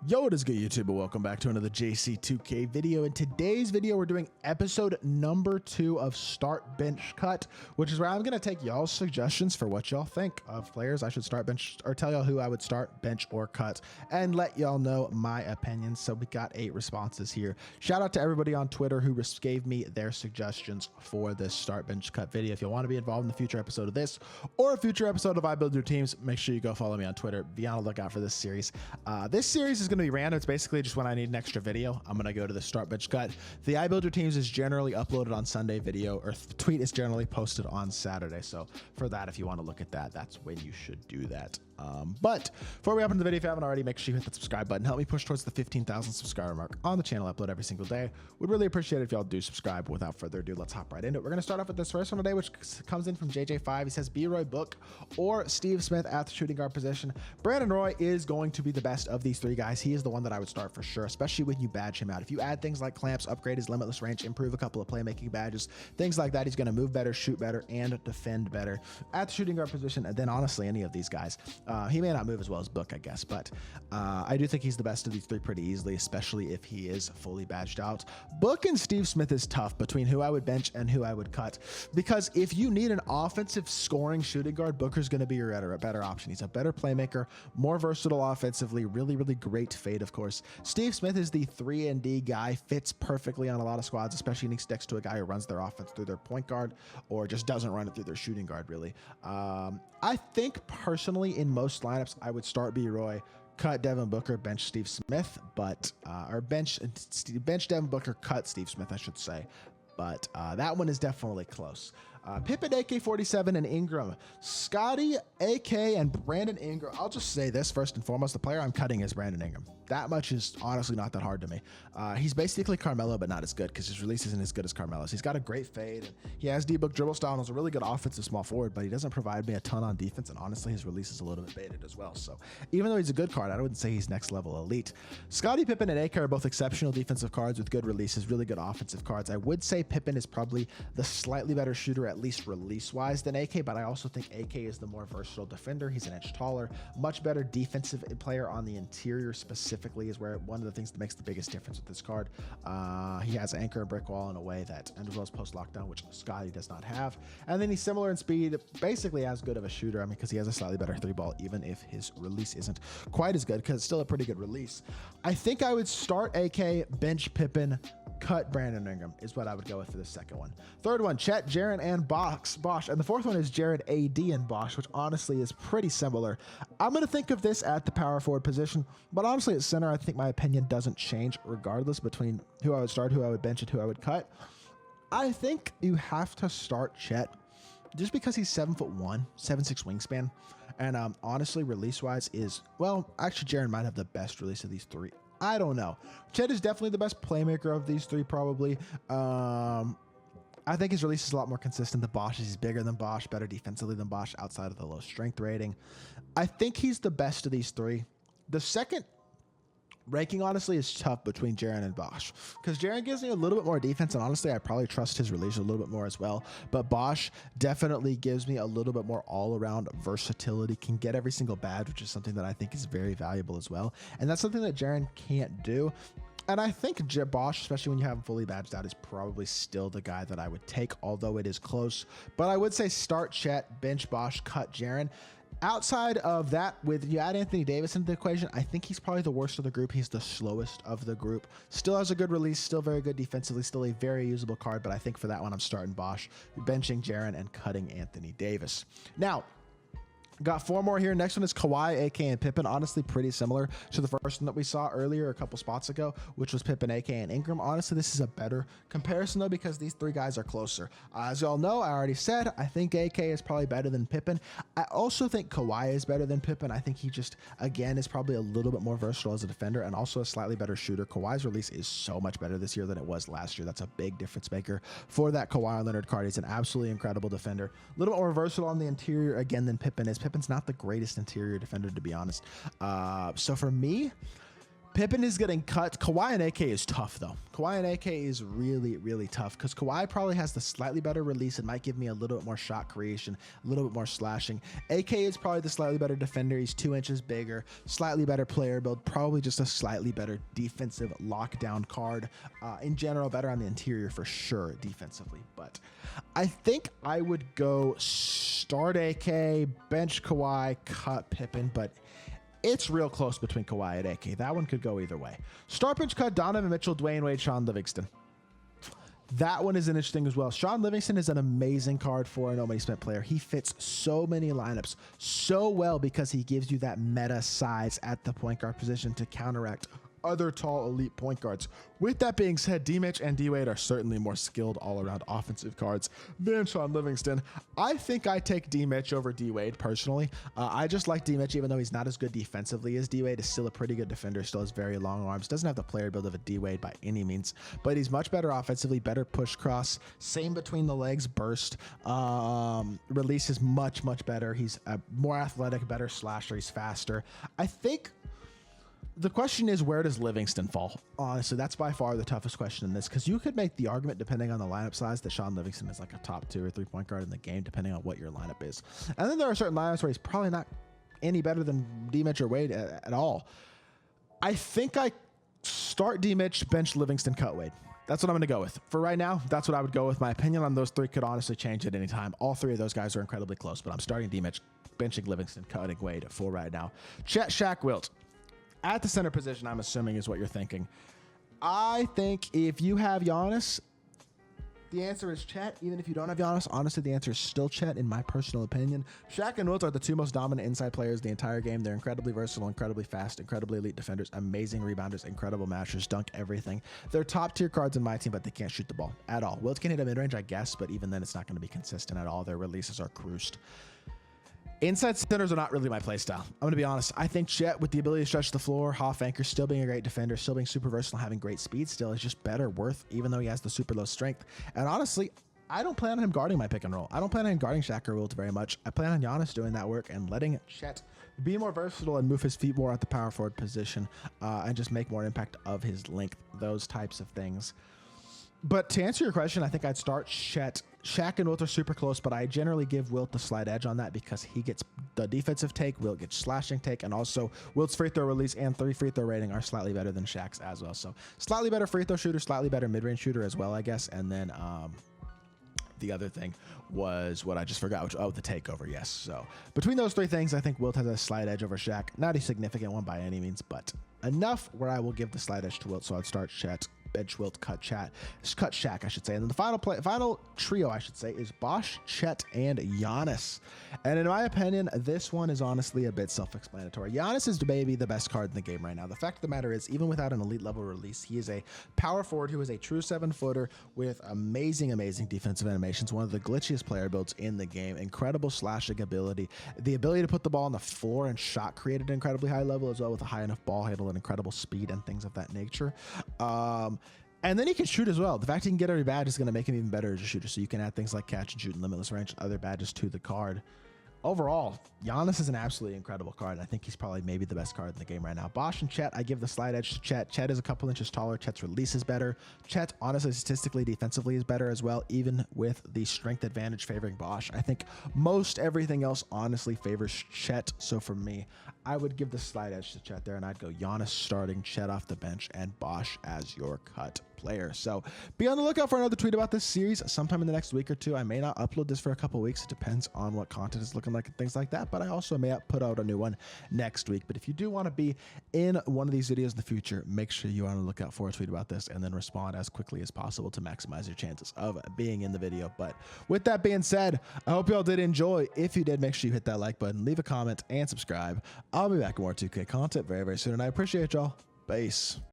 Yo, what is good, YouTube? Welcome back to another JC2K video. In today's video, we're doing episode number 2 of Start Bench Cut, which is where I'm going to take y'all's suggestions for what y'all think of players I should start bench, or tell y'all who I would start, bench, or cut, and let y'all know my opinions. So we got 8 responses here. Shout out to everybody on Twitter who gave me their suggestions for this Start Bench Cut video. If you want to be involved in the future episode of this or a future episode of I Build Your Teams, make sure you go follow me on Twitter. Be on the lookout for this series. This series is going to be random. It's basically just when I need an extra video, I'm going to go to the Start Bench Cut. The I Build Your Teams is generally uploaded on Sunday video, or tweet is generally posted on Saturday. So for that, if you want to look at that, that's when you should do that. But before we hop into the video, if you haven't already, make sure you hit that subscribe button. Help me push towards the 15,000 subscriber mark on the channel. I upload every single day. Would really appreciate it if y'all do subscribe. Without further ado, let's hop right into it. We're going to start off with this first one today, which comes in from JJ5. He says B-Roy Book or Steve Smith at the shooting guard position. Brandon Roy is going to be the best of these 3 guys. He is the one that I would start for sure, especially when you badge him out. If you add things like clamps, upgrade his limitless range, improve a couple of playmaking badges, things like that, he's going to move better, shoot better, and defend better at the shooting guard position. And then honestly, any of these guys, he may not move as well as Book, I guess, but I do think he's the best of these 3 pretty easily, especially if he is fully badged out. Book and Steve Smith is tough between who I would bench and who I would cut, because if you need an offensive scoring shooting guard, Booker's going to be your better option. He's a better playmaker, more versatile offensively, really great fade, of course. Steve Smith is the 3-and-D guy, fits perfectly on a lot of squads, especially next to a guy who runs their offense through their point guard or just doesn't run it through their shooting guard, really. I think personally in most lineups, I would start B-Roy, cut Devin Booker, bench Steve Smith, but or bench Devin Booker, cut Steve Smith, I should say. But that one is definitely close. Pippen, AK-47, and Ingram. Scotty, AK, and Brandon Ingram. I'll just say this first and foremost. The player I'm cutting is Brandon Ingram. That much is honestly not that hard to me. He's basically Carmelo, but not as good because his release isn't as good as Carmelo's. He's got a great fade, and he has D-Book dribble style and is a really good offensive small forward, but he doesn't provide me a ton on defense, and honestly, his release is a little bit baited as well. So even though he's a good card, I wouldn't say he's next level elite. Scotty Pippen and AK are both exceptional defensive cards with good releases, really good offensive cards. I would say Pippen is probably the slightly better shooter, at least release-wise, than AK, but I also think AK is the more versatile defender. He's an inch taller, much better defensive player on the interior specifically is where one of the things that makes the biggest difference with this card. He has anchor and brick wall in a way that, and as well as post lockdown, which Scotty does not have. And then he's similar in speed, basically as good of a shooter. I mean, because he has a slightly better 3-ball, even if his release isn't quite as good, because it's still a pretty good release. I think I would start AK, bench Pippen, cut Brandon Ingram is what I would go with for the second one. Third one, Chet, Jaren, and Bosch. And the fourth one is Jared, AD, and Bosch, which honestly is pretty similar. I'm going to think of this at the power forward position, but honestly at center, I think my opinion doesn't change regardless between who I would start, who I would bench, and who I would cut. I think you have to start Chet just because he's 7'1", 7'6" wingspan. And honestly, release-wise is, well, actually, Jaren might have the best release of these 3. I don't know. Chet is definitely the best playmaker of these 3, probably. I think his release is a lot more consistent than Bosch. He's bigger than Bosch, better defensively than Bosch outside of the low strength rating. I think he's the best of these 3. The second ranking, honestly, is tough between Jaren and Bosch, because Jaren gives me a little bit more defense, and honestly, I probably trust his release a little bit more as well. But Bosch definitely gives me a little bit more all-around versatility, can get every single badge, which is something that I think is very valuable as well. And that's something that Jaren can't do. And I think Bosch, especially when you have him fully badged out, is probably still the guy that I would take, although it is close. But I would say start Chet, bench Bosch, cut Jaren. Outside of that, with you add Anthony Davis into the equation, I think he's probably the worst of the group. He's the slowest of the group. Still has a good release, still very good defensively, still a very usable card, but I think for that one, I'm starting Bosch, benching Jaren, and cutting Anthony Davis. Now, got 4 more here. Next one is Kawhi, AK, and Pippen. Honestly, pretty similar to the first one that we saw earlier a couple spots ago, which was Pippen, AK, and Ingram. Honestly, this is a better comparison, though, because these 3 guys are closer. As y'all know, I already said, I think AK is probably better than Pippen. I also think Kawhi is better than Pippen. I think he just, again, is probably a little bit more versatile as a defender and also a slightly better shooter. Kawhi's release is so much better this year than it was last year. That's a big difference maker for that Kawhi Leonard card. He's an absolutely incredible defender. A little bit more versatile on the interior, again, than Pippen is. Pippin's not the greatest interior defender, to be honest. So for me, Pippen is getting cut. Kawhi and AK is tough, though. Kawhi and AK is really, really tough because Kawhi probably has the slightly better release and might give me a little bit more shot creation, a little bit more slashing. AK is probably the slightly better defender. He's 2 inches bigger, slightly better player build, probably just a slightly better defensive lockdown card. In general, better on the interior for sure defensively. But I think I would go start AK, bench Kawhi, cut Pippen, but it's real close between Kawhi and AK. That one could go either way. Start, bench, cut Donovan Mitchell, Dwayne Wade, Sean Livingston. That one is interesting as well. Sean Livingston is an amazing card for a no money spent player. He fits so many lineups so well because he gives you that meta size at the point guard position to counteract other tall elite point guards. With that being said, D-Mitch and D-Wade are certainly more skilled all-around offensive cards than Sean Livingston. I think I take D-Mitch over D-Wade personally. I just like D-Mitch, even though he's not as good defensively as D-Wade, is still a pretty good defender, still has very long arms, doesn't have the player build of a D-Wade by any means, but he's much better offensively, better push cross, same between the legs burst, release is much better. He's more athletic, better slasher, he's faster. I think the question is, where does Livingston fall? Honestly, that's by far the toughest question in this, because you could make the argument, depending on the lineup size, that Sean Livingston is like a top 2 or 3 point guard in the game, depending on what your lineup is. And then there are certain lineups where he's probably not any better than D-Mitch or Wade at all. I think I start D-Mitch, bench Livingston, cut Wade. That's what I'm going to go with. For right now, that's what I would go with. My opinion on those 3 could honestly change at any time. All 3 of those guys are incredibly close, but I'm starting D-Mitch, benching Livingston, cutting Wade for right now. Chet, Shaq, Wilt. At the center position, I'm assuming is what you're thinking. I think if you have Giannis, the answer is Chet. Even if you don't have Giannis, honestly, the answer is still Chet, in my personal opinion. Shaq and Wilt are the 2 most dominant inside players in the entire game. They're incredibly versatile, incredibly fast, incredibly elite defenders, amazing rebounders, incredible mashers, dunk everything. They're top tier cards in my team, but they can't shoot the ball at all. Wilt can hit a mid-range, I guess, but even then it's not going to be consistent at all. Their releases are cruised. Inside centers are not really my play style. I'm going to be honest. I think Chet, with the ability to stretch the floor, half anchor, still being a great defender, still being super versatile, having great speed still, is just better worth, even though he has the super low strength. And honestly, I don't plan on him guarding my pick and roll. I don't plan on him guarding Shaq or Wilt very much. I plan on Giannis doing that work and letting Chet be more versatile and move his feet more at the power forward position and just make more impact of his length, those types of things. But to answer your question, I think I'd start Chet. Shaq and Wilt are super close, but I generally give Wilt the slight edge on that because he gets the defensive take, Wilt gets slashing take, and also Wilt's free throw release and 3 free throw rating are slightly better than Shaq's as well. So slightly better free throw shooter, slightly better mid-range shooter as well, I guess. And then the other thing was what I just forgot, which, the takeover, yes. So between those 3 things, I think Wilt has a slight edge over Shaq. Not a significant one by any means, but enough where I will give the slight edge to Wilt. So I'd start Chet, bench Wilt, cut Shaq, I should say. And then the final trio, I should say, is Bosh, Chet, and Giannis. And in my opinion, this one is honestly a bit self-explanatory. Giannis is maybe the best card in the game right now. The fact of the matter is, even without an elite level release, he is a power forward who is a true 7-footer with amazing defensive animations, one of the glitchiest player builds in the game, incredible slashing ability, the ability to put the ball on the floor and shot create at an incredibly high level as well, with a high enough ball handle and incredible speed and things of that nature. And then he can shoot as well. The fact he can get every badge is going to make him even better as a shooter. So you can add things like catch and shoot and limitless range and other badges to the card. Overall, Giannis is an absolutely incredible card. And I think he's probably maybe the best card in the game right now. Bosh and Chet, I give the slight edge to Chet. Chet is a couple inches taller. Chet's release is better. Chet, honestly, statistically, defensively is better as well, even with the strength advantage favoring Bosh. I think most everything else honestly favors Chet. So for me, I would give the slight edge to Chet there, and I'd go Giannis starting, Chet off the bench, and Bosh as your cut player. So be on the lookout for another tweet about this series sometime in the next week or 2. I may not upload this for a couple weeks. It depends on what content is looking like and things like that, but I also may put out a new one next week. But if you do want to be in one of these videos in the future, make sure you are on the lookout for a tweet about this and then respond as quickly as possible to maximize your chances of being in the video. But with that being said, I hope you all did enjoy. If you did, make sure you hit that like button, leave a comment, and subscribe. I'll be back with more 2K content very soon, and I appreciate y'all. Peace.